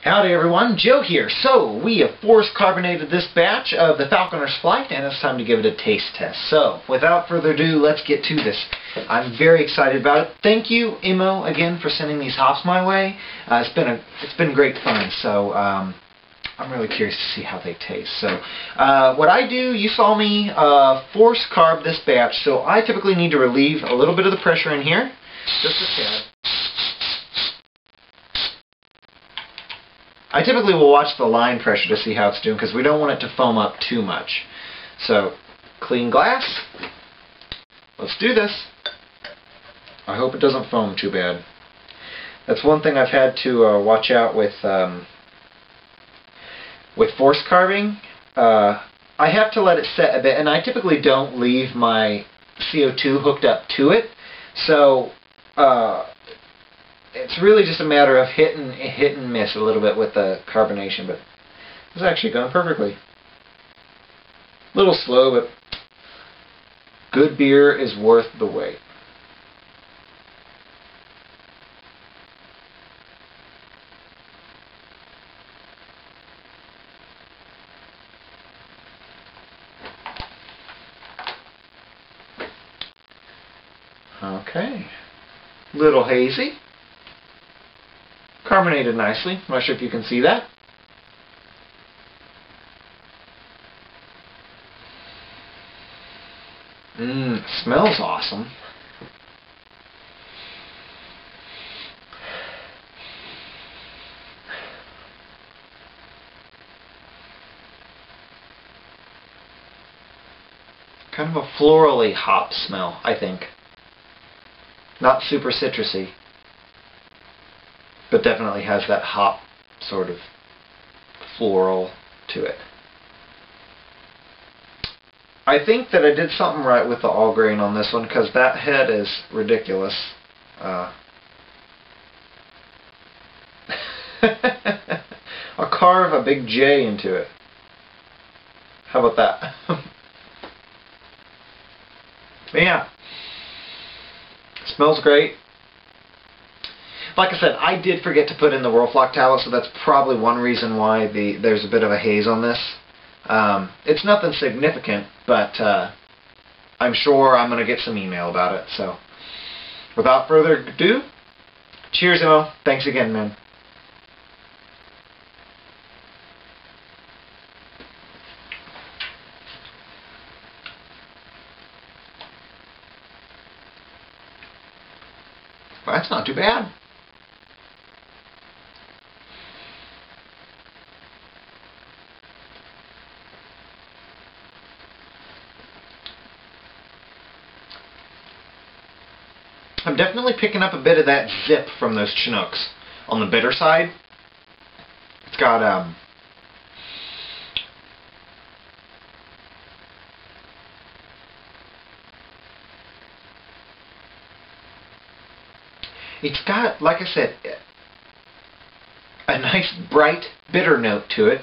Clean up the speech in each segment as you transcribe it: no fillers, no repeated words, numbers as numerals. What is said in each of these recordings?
Howdy everyone, Joe here. So, we have force carbonated this batch of the Falconer's Flight, and it's time to give it a taste test. So, without further ado, let's get to this. I'm very excited about it. Thank you, Immo, again, for sending these hops my way. It's been great fun, so I'm really curious to see how they taste. So, what I do, you saw me force carb this batch, so I typically need to relieve a little bit of the pressure in here, just a tad. I typically will watch the line pressure to see how it's doing because we don't want it to foam up too much. So, clean glass. Let's do this. I hope it doesn't foam too bad. That's one thing I've had to watch out with force carving. I have to let it set a bit, and I typically don't leave my CO2 hooked up to it. So, it's really just a matter of hit and miss a little bit with the carbonation, but it's actually going perfectly. A little slow, but good beer is worth the wait. Okay, little hazy. Carbonated nicely. I'm not sure if you can see that. Smells awesome. Kind of a florally hop smell, I think. Not super citrusy, but definitely has that hop sort of floral to it. I think that I did something right with the all grain on this one because that head is ridiculous. I'll carve a big J into it. How about that? But yeah, smells great. Like I said, I did forget to put in the Whirlfloc tallow, so that's probably one reason why there's a bit of a haze on this. It's nothing significant, but I'm sure I'm going to get some email about it. So, without further ado, cheers, Immo. Thanks again, man. Well, that's not too bad. I'm definitely picking up a bit of that zip from those Chinooks on the bitter side. It's got like I said, a nice bright bitter note to it.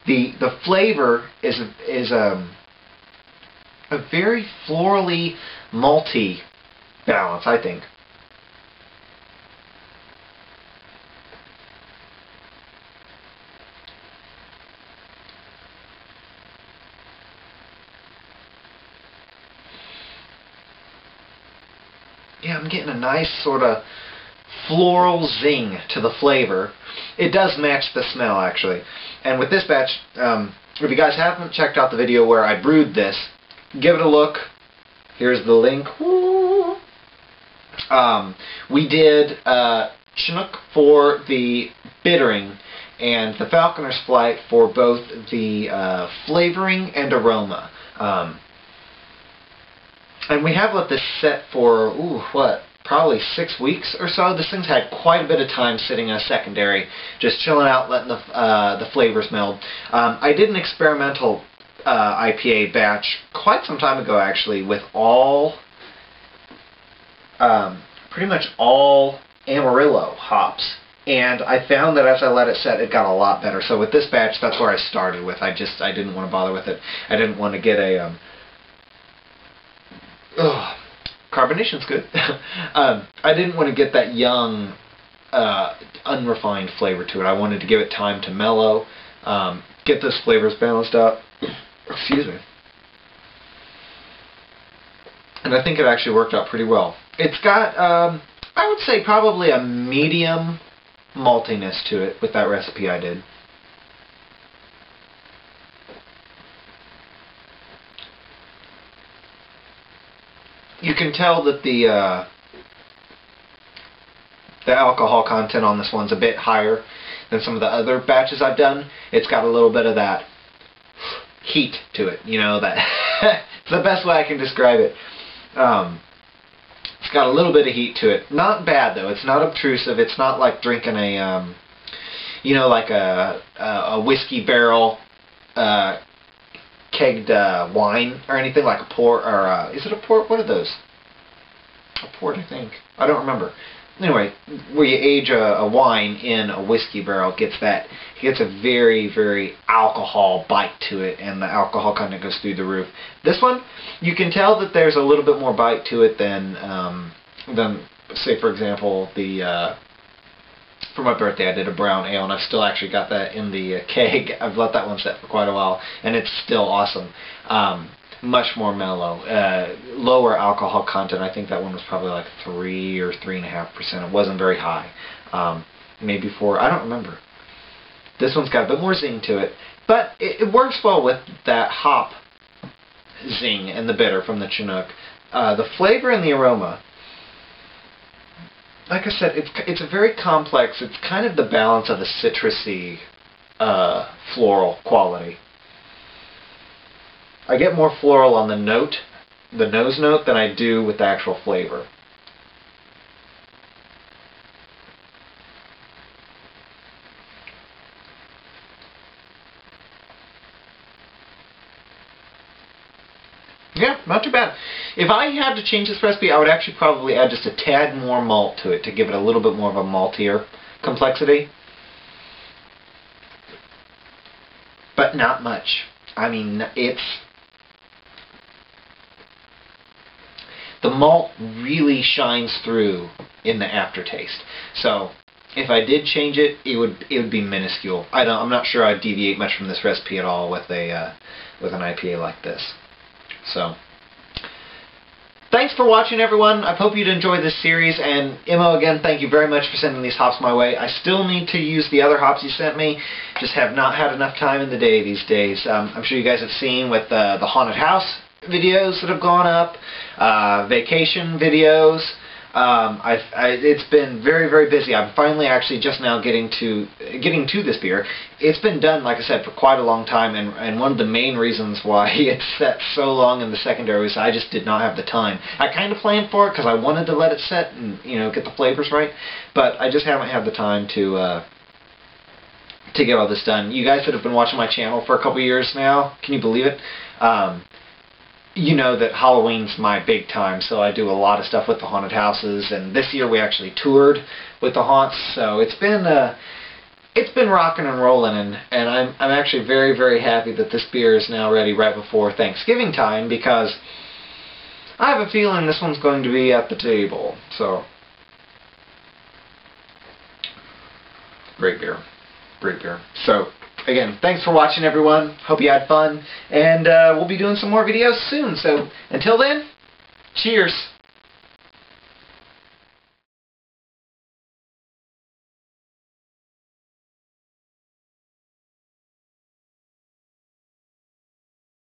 The flavor is a very florally malty balance, I think. Yeah, I'm getting a nice sort of floral zing to the flavor. It does match the smell, actually. And with this batch, if you guys haven't checked out the video where I brewed this, give it a look. Here's the link. Woo! We did Chinook for the bittering and the Falconer's Flight for both the flavoring and aroma. And we have let this set for, probably 6 weeks or so. This thing's had quite a bit of time sitting as secondary, just chilling out, letting the flavors meld. I did an experimental IPA batch quite some time ago, actually, with pretty much all Amarillo hops. And I found that as I let it set, it got a lot better. So with this batch, that's where I started with. I didn't want to bother with it. I didn't want to get a carbonation's good. I didn't want to get that young unrefined flavor to it. I wanted to give it time to mellow, get those flavors balanced out. Excuse me. And I think it actually worked out pretty well. It's got, I would say, probably a medium maltiness to it with that recipe I did. You can tell that the alcohol content on this one's a bit higher than some of the other batches I've done. It's got a little bit of that heat to it, you know, that it's the best way I can describe it. It's got a little bit of heat to it. Not bad though. It's not obtrusive. It's not like drinking a, you know, like a whiskey barrel kegged wine or anything, like a port, or is it a port? What are those? A port, I think. I don't remember. Anyway, where you age a wine in a whiskey barrel, it gets a very, very alcohol bite to it, and the alcohol content goes through the roof. This one, you can tell that there's a little bit more bite to it than say, for example, for my birthday I did a brown ale, and I've still actually got that in the keg. I've let that one sit for quite a while, and it's still awesome. Much more mellow, lower alcohol content. I think that one was probably like 3 or 3.5%. It wasn't very high. Maybe 4. I don't remember. This one's got a bit more zing to it, but it works well with that hop zing and the bitter from the Chinook. The flavor and the aroma, like I said, it's a very complex. It's kind of the balance of a citrusy floral quality. I get more floral on the nose note, than I do with the actual flavor. Yeah, not too bad. If I had to change this recipe, I would actually probably add just a tad more malt to it to give it a little bit more of a maltier complexity. But not much. I mean, the malt really shines through in the aftertaste. So if I did change it, it would be minuscule. I'm not sure I'd deviate much from this recipe at all with an IPA like this. So thanks for watching, everyone. I hope you'd enjoy this series. And Immo, again, thank you very much for sending these hops my way. I still need to use the other hops you sent me. Just have not had enough time in the day these days. I'm sure you guys have seen with the haunted house videos that have gone up, vacation videos. It's been very, very busy. I'm finally actually just now getting to this beer. It's been done, like I said, for quite a long time, and one of the main reasons why it's set so long in the secondary was I just did not have the time. I kind of planned for it because I wanted to let it set and, you know, get the flavors right, but I just haven't had the time to get all this done. You guys that have been watching my channel for a couple years now, can you believe it? You know that Halloween's my big time, so I do a lot of stuff with the haunted houses, and this year we actually toured with the haunts, so it's been rocking and rolling, and I'm actually very, very happy that this beer is now ready right before Thanksgiving time, because I have a feeling this one's going to be at the table. So great beer, great beer. So again, thanks for watching, everyone. Hope you had fun, and we'll be doing some more videos soon. So until then, cheers.